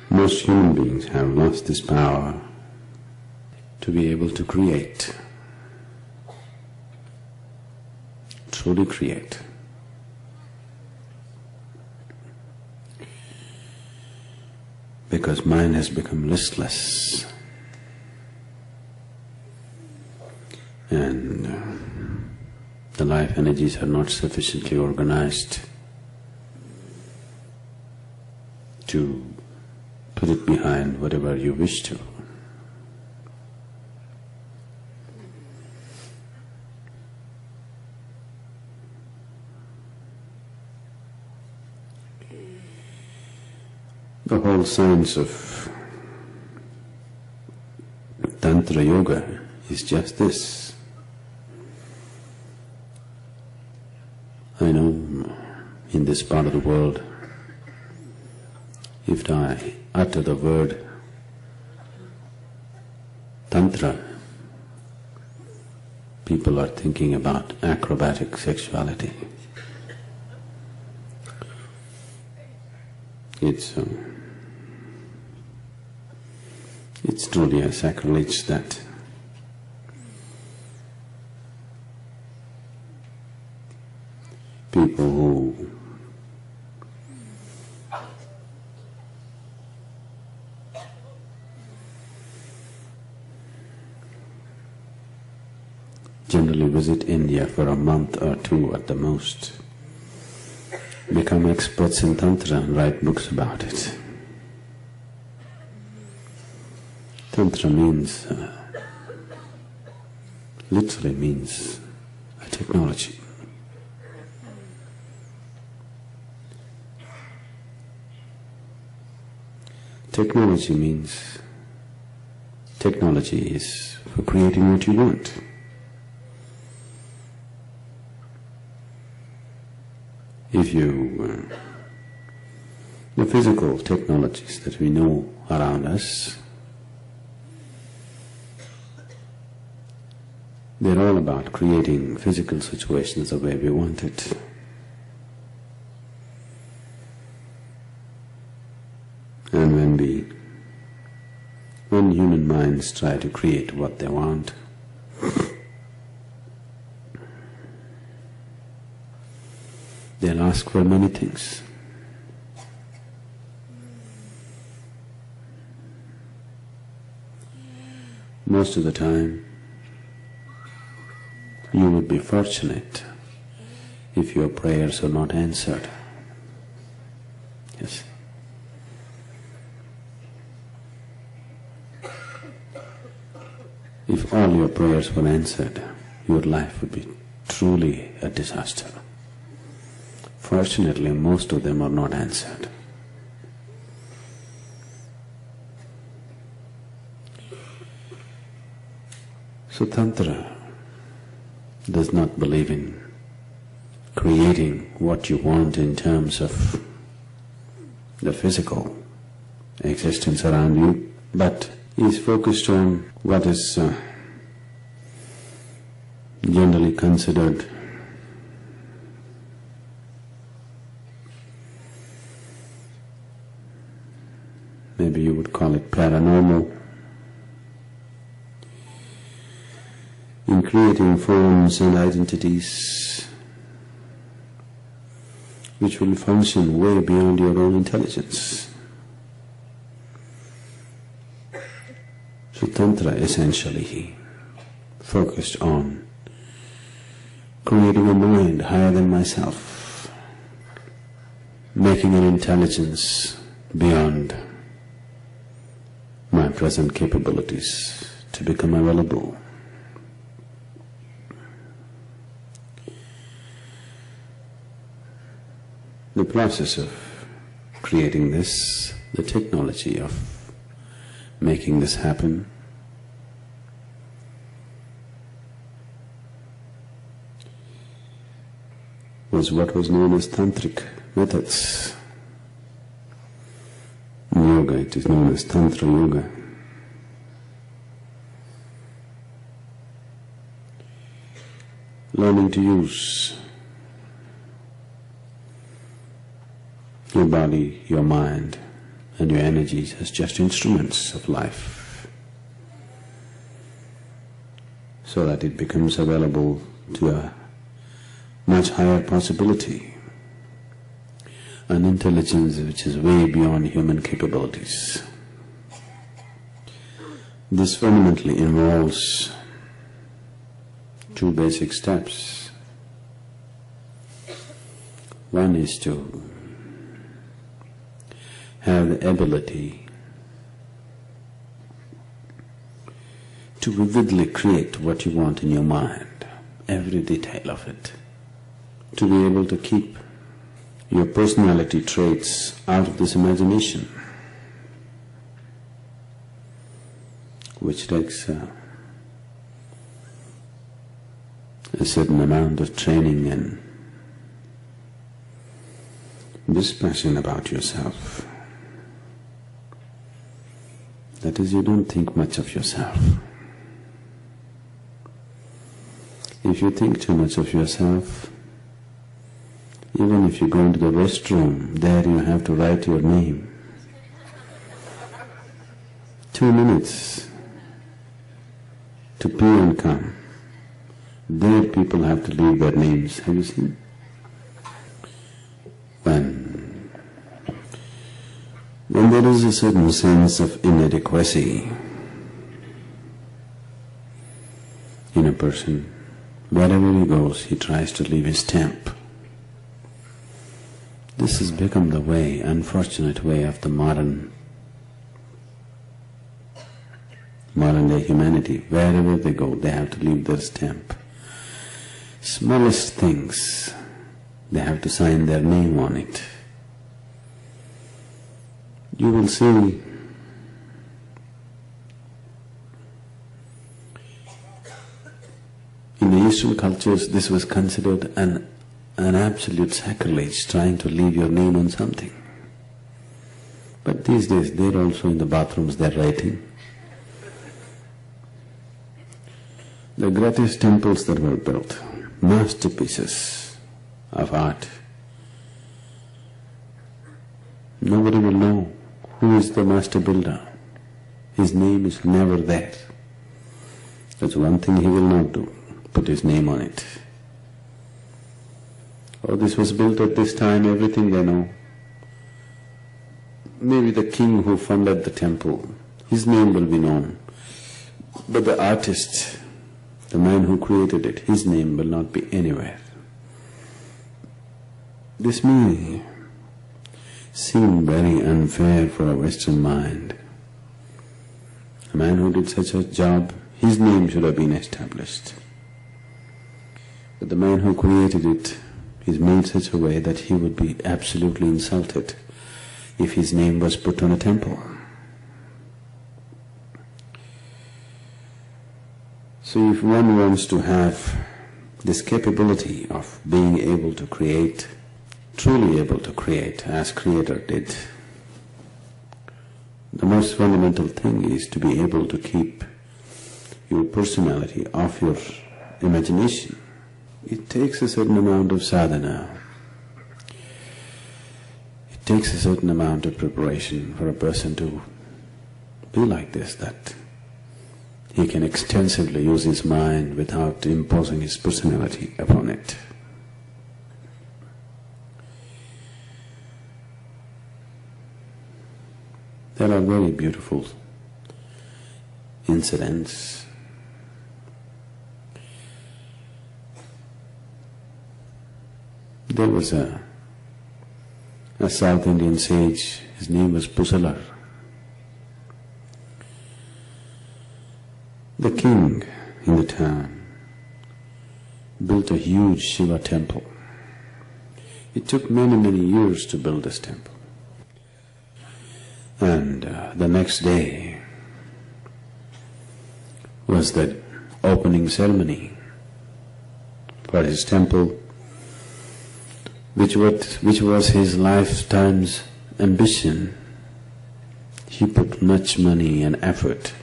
Most human beings have lost this power to be able to create, truly create. Because mind has become listless and the life energies are not sufficiently organized to put it behind whatever you wish to. The whole science of Tantra Yoga is just this. I know in this part of the world, if I utter the word Tantra, people are thinking about acrobatic sexuality. It's truly a sacrilege that people who generally visit India for a month or two at the most become experts in Tantra and write books about it. Tantra means, literally means a technology. Technology means, technology is for creating what you want. If the physical technologies that we know around us, they're all about creating physical situations the way we want it. And when human minds try to create what they want, they'll ask for many things. Most of the time, you would be fortunate if your prayers are not answered. Yes. If all your prayers were answered, your life would be truly a disaster. Fortunately, most of them are not answered. So Tantra does not believe in creating what you want in terms of the physical existence around you, but is focused on what is generally considered maybe you would call it paranormal, in creating forms and identities which will function way beyond your own intelligence. So Tantra essentially focused on creating a mind higher than myself, making an intelligence beyond my present capabilities to become available. The process of creating this, the technology of making this happen, was what was known as tantric methods. In yoga, it is known as Tantra Yoga. Learning to use your body, your mind, and your energies as just instruments of life, so that it becomes available to a much higher possibility, an intelligence which is way beyond human capabilities. This fundamentally involves two basic steps. One is to have the ability to vividly create what you want in your mind, every detail of it, to be able to keep your personality traits out of this imagination, which takes a certain amount of training and dispassion about yourself. That is, you don't think much of yourself. If you think too much of yourself, even if you go into the restroom, there you have to write your name. 2 minutes to pee and come. There people have to leave their names. Have you seen? When there is a certain sense of inadequacy in a person, wherever he goes, he tries to leave his stamp. This has become the way, unfortunate way of the modern day humanity. Wherever they go, they have to leave their stamp. Smallest things, they have to sign their name on it. You will see in the Eastern cultures this was considered an absolute sacrilege, trying to leave your name on something. But these days they're also in the bathrooms, they're writing. The greatest temples that were built, masterpieces of art, nobody will know who is the master builder. His name is never there. That's one thing he will not do, put his name on it. Oh, this was built at this time, everything they know. Maybe the king who funded the temple, his name will be known. But the artist, the man who created it, his name will not be anywhere. This may seem very unfair for a Western mind. A man who did such a job, his name should have been established. But the man who created it is made such a way that he would be absolutely insulted if his name was put on a temple. So if one wants to have this capability of being able to create, truly able to create as Creator did, the most fundamental thing is to be able to keep your personality off your imagination. It takes a certain amount of sadhana. It takes a certain amount of preparation for a person to be like this, that he can extensively use his mind without imposing his personality upon it. There are very beautiful incidents. There was a South Indian sage, his name was Pusalar. The king in the town built a huge Shiva temple. It took many, many years to build this temple. And the next day was the opening ceremony for his temple, which was his lifetime's ambition. He put much money and effort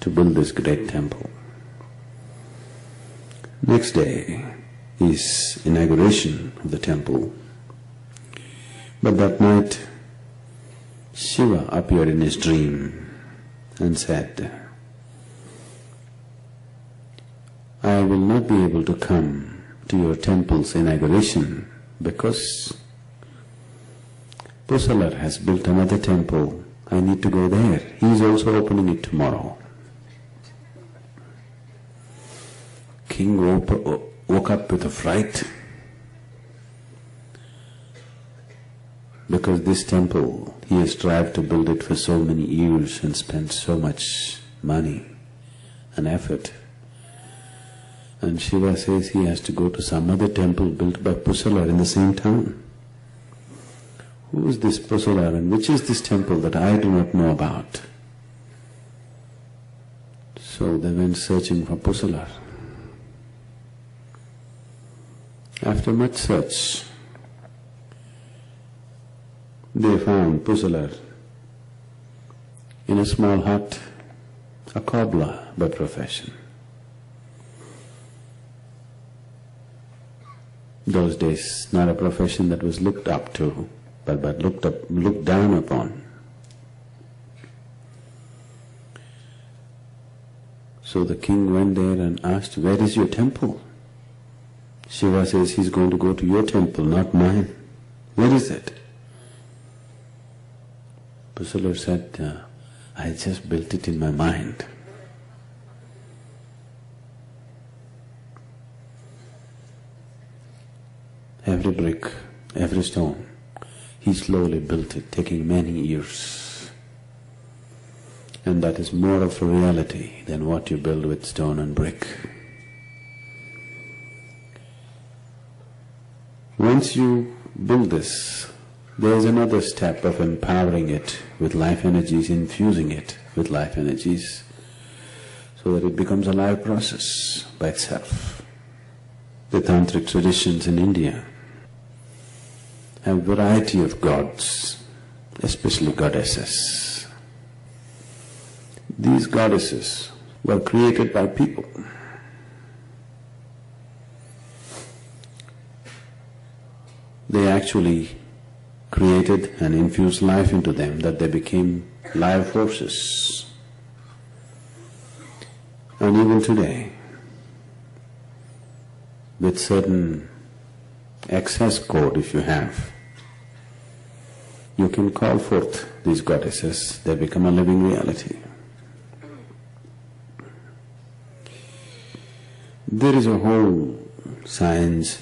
to build this great temple. Next day is inauguration of the temple, but that night Shiva appeared in his dream and said, I will not be able to come to your temple's inauguration because Pusalar has built another temple. I need to go there. He is also opening it tomorrow. King woke up with a fright because this temple, he has tried to build it for so many years and spent so much money and effort. And Shiva says he has to go to some other temple built by Pusalar in the same town. Who is this Pusalar and which is this temple that I do not know about? So they went searching for Pusalar. After much search, they found Pusalar in a small hut, a cobbler by profession. Those days, not a profession that was looked up to, but looked down upon. So the king went there and asked, where is your temple? Shiva says he's going to go to your temple, not mine. Where is it? Pusalar said, I just built it in my mind. Every brick, every stone, he slowly built it, taking many years. And that is more of a reality than what you build with stone and brick. Once you build this, there is another step of empowering it with life energies, infusing it with life energies, so that it becomes a live process by itself. The tantric traditions in India have a variety of gods, especially goddesses. These goddesses were created by people. They actually created and infused life into them, that they became live forces. And even today, with certain access code if you have, you can call forth these goddesses, they become a living reality. There is a whole science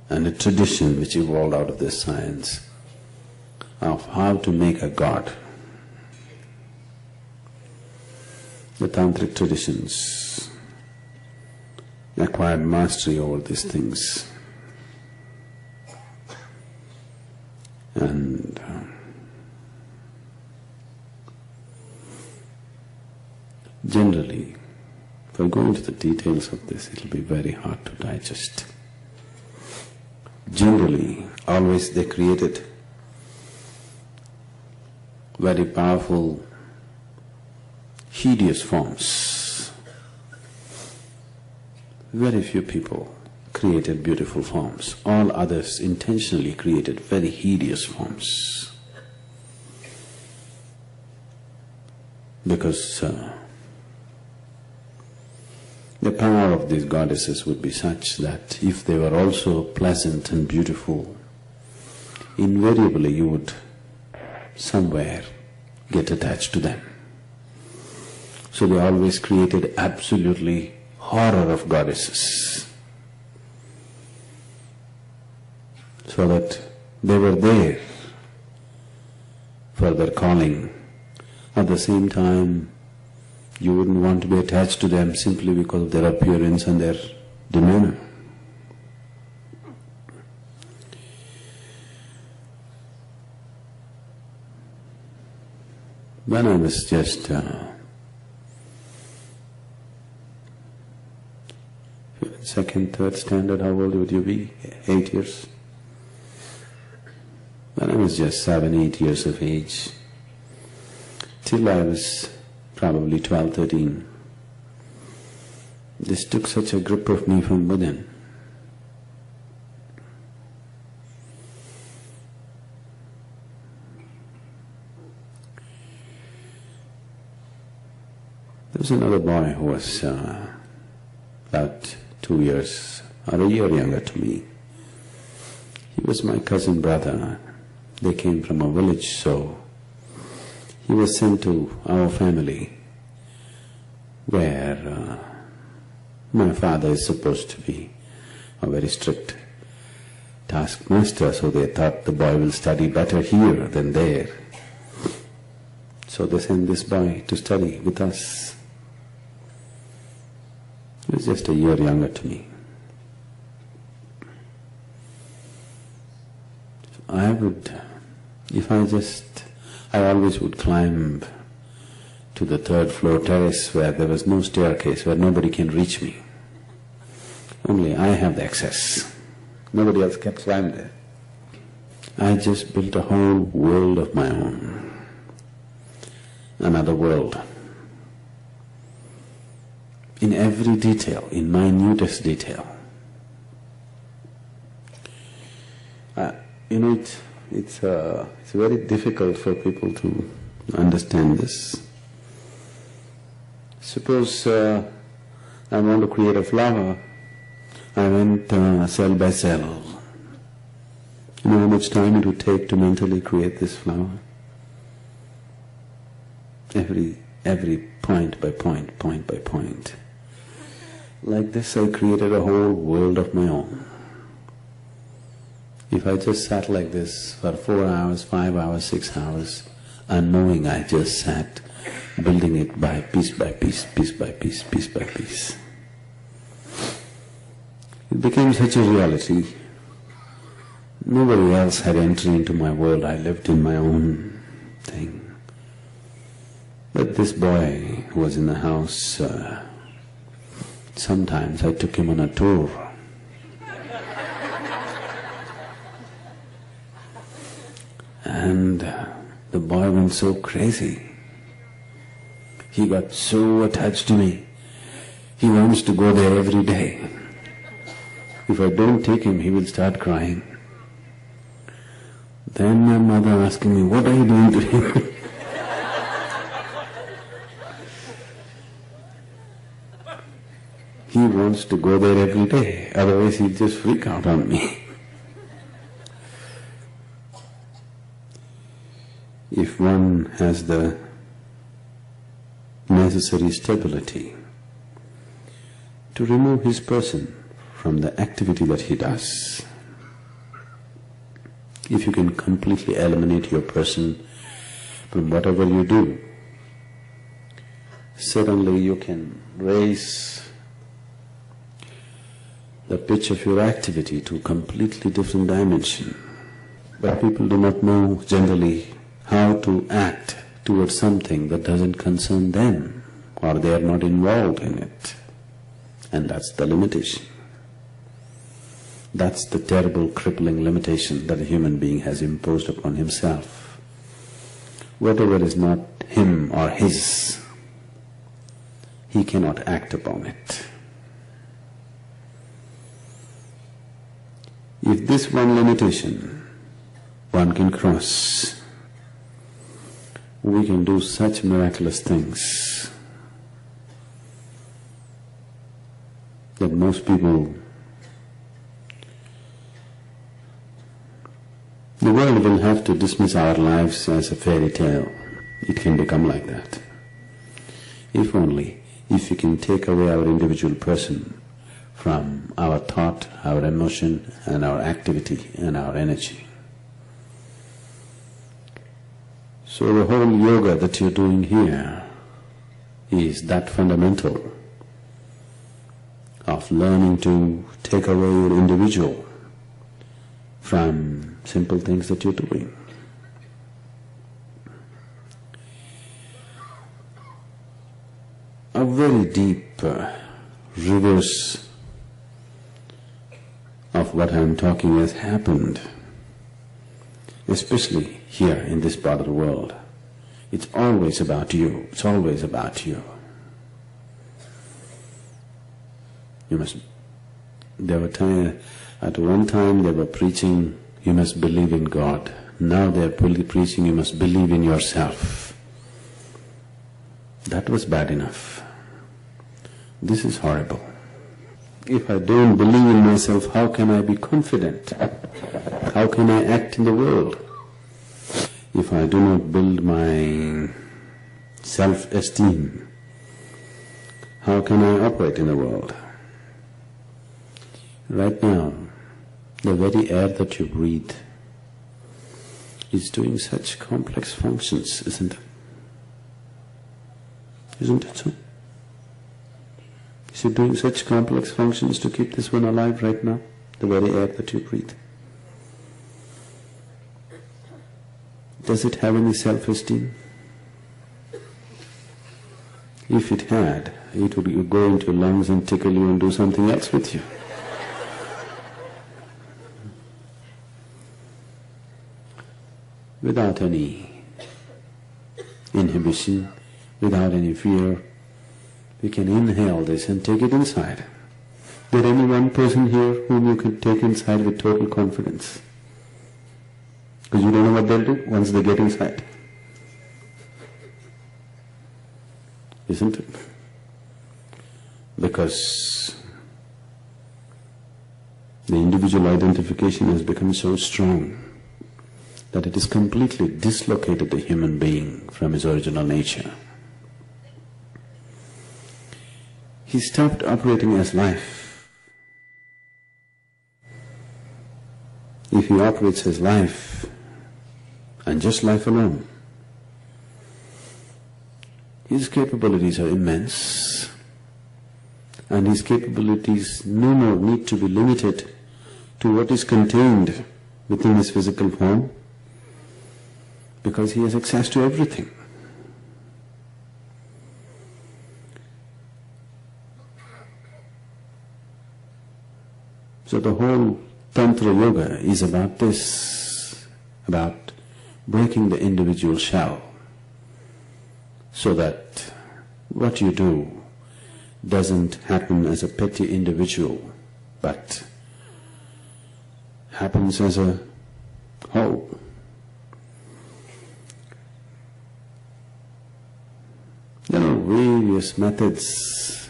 and a tradition which evolved out of this science of how to make a god. The tantric traditions acquired mastery over these things. And generally, if I go into the details of this, it will be very hard to digest. Generally, always they created very powerful, hideous forms. Very few people created beautiful forms. All others intentionally created very hideous forms. Because the power of these goddesses would be such that if they were also pleasant and beautiful, invariably you would somewhere get attached to them. So they always created absolutely horror of goddesses, so that they were there for their calling. At the same time, you wouldn't want to be attached to them simply because of their appearance and their demeanor. When I was just second, third standard, how old would you be? 8 years? When I was just 7, 8 years of age, till I was probably 12, 13, this took such a grip of me from within. There was another boy who was about 2 years or a year younger to me. He was my cousin brother. They came from a village, so he was sent to our family where my father is supposed to be a very strict taskmaster, so they thought the boy will study better here than there. So they sent this boy to study with us. He was just a year younger to me. I always would climb to the third floor terrace where there was no staircase, where nobody can reach me. Only I have the access. Nobody else can climb there. I just built a whole world of my own. Another world. In every detail, in minutest detail. It's very difficult for people to understand this. Suppose I want to create a flower, I went cell by cell. You know how much time it would take to mentally create this flower? Every point by point by point. Like this I created a whole world of my own. If I just sat like this for 4 hours, 5 hours, 6 hours, unknowing I just sat building it by piece by piece, piece by piece, piece by piece. It became such a reality. Nobody else had entry into my world. I lived in my own thing. But this boy who was in the house, sometimes I took him on a tour. And the boy went so crazy. He got so attached to me. He wants to go there every day. If I don't take him, he will start crying. Then my mother asking me, what are you doing to him? He wants to go there every day, otherwise he'll just freak out on me. If one has the necessary stability to remove his person from the activity that he does, if you can completely eliminate your person from whatever you do, suddenly you can raise the pitch of your activity to a completely different dimension. But people do not know generally how to act towards something that doesn't concern them, or they are not involved in it. And that's the limitation. That's the terrible, crippling limitation that a human being has imposed upon himself. Whatever is not him or his, he cannot act upon it. If this one limitation one can cross, we can do such miraculous things that most people, the world will have to dismiss our lives as a fairy tale. It can become like that. If only, if we can take away our individual person from our thought, our emotion, and our activity, and our energy. So the whole yoga that you're doing here is that fundamental of learning to take away your individual from simple things that you're doing. A very deep reverse of what I'm talking has happened, especially here in this part of the world. It's always about you. It's always about you. At one time they were preaching, you must believe in God. Now they are preaching, you must believe in yourself. That was bad enough. This is horrible. If I don't believe in myself, how can I be confident? How can I act in the world? If I do not build my self-esteem, how can I operate in the world? Right now, the very air that you breathe is doing such complex functions, isn't it? Isn't it so? Is it doing such complex functions to keep this one alive right now? The very air that you breathe. Does it have any self-esteem? If it had, it would go into your lungs and tickle you and do something else with you. Without any inhibition, without any fear, we can inhale this and take it inside. There any one person here whom you can take inside with total confidence? Because you don't know what they'll do once they get inside. Isn't it? Because the individual identification has become so strong that it has completely dislocated the human being from his original nature. He stopped operating as life. If he operates as life, and just life alone, his capabilities are immense, and his capabilities no more need to be limited to what is contained within his physical form, because he has access to everything. So the whole Tantra Yoga is about this, about breaking the individual shell, so that what you do doesn't happen as a petty individual, but happens as a whole. There are various methods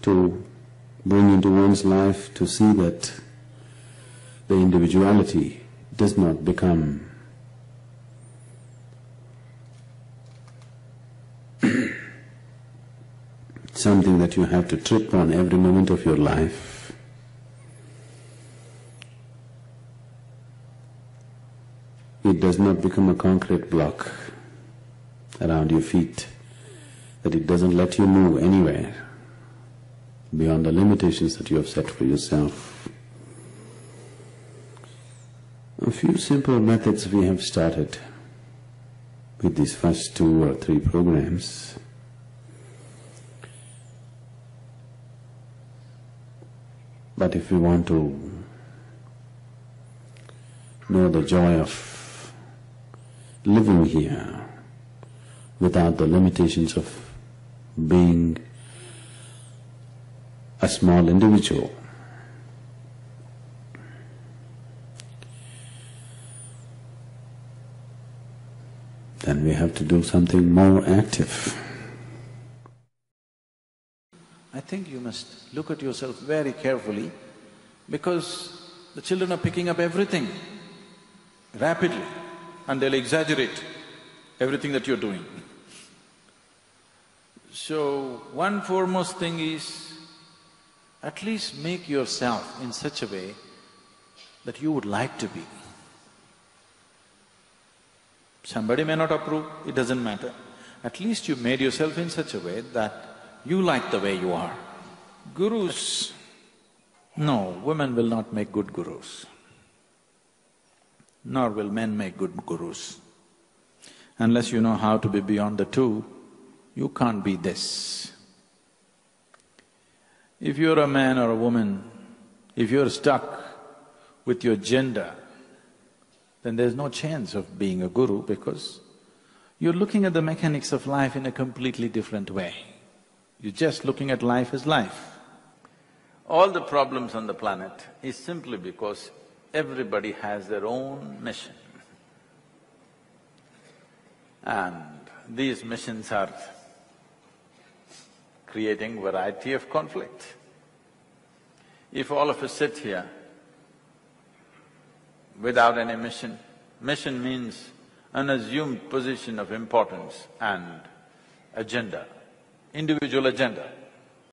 to bring into one's life to see that the individuality does not become something that you have to trip on every moment of your life. It does not become a concrete block around your feet, that it doesn't let you move anywhere beyond the limitations that you have set for yourself. A few simple methods we have started with these first 2 or 3 programs. But if we want to know the joy of living here without the limitations of being a small individual, then we have to do something more active. I think you must look at yourself very carefully, because the children are picking up everything rapidly and they'll exaggerate everything that you're doing. So, one foremost thing is, at least make yourself in such a way that you would like to be. Somebody may not approve, it doesn't matter. At least you made yourself in such a way that you like the way you are. Gurus… No, women will not make good gurus, nor will men make good gurus. Unless you know how to be beyond the two, you can't be this. If you're a man or a woman, if you're stuck with your gender, then there's no chance of being a guru, because you're looking at the mechanics of life in a completely different way. You're just looking at life as life. All the problems on the planet is simply because everybody has their own mission. And these missions are creating variety of conflict. If all of us sit here without any mission, mission means an assumed position of importance and agenda, individual agenda.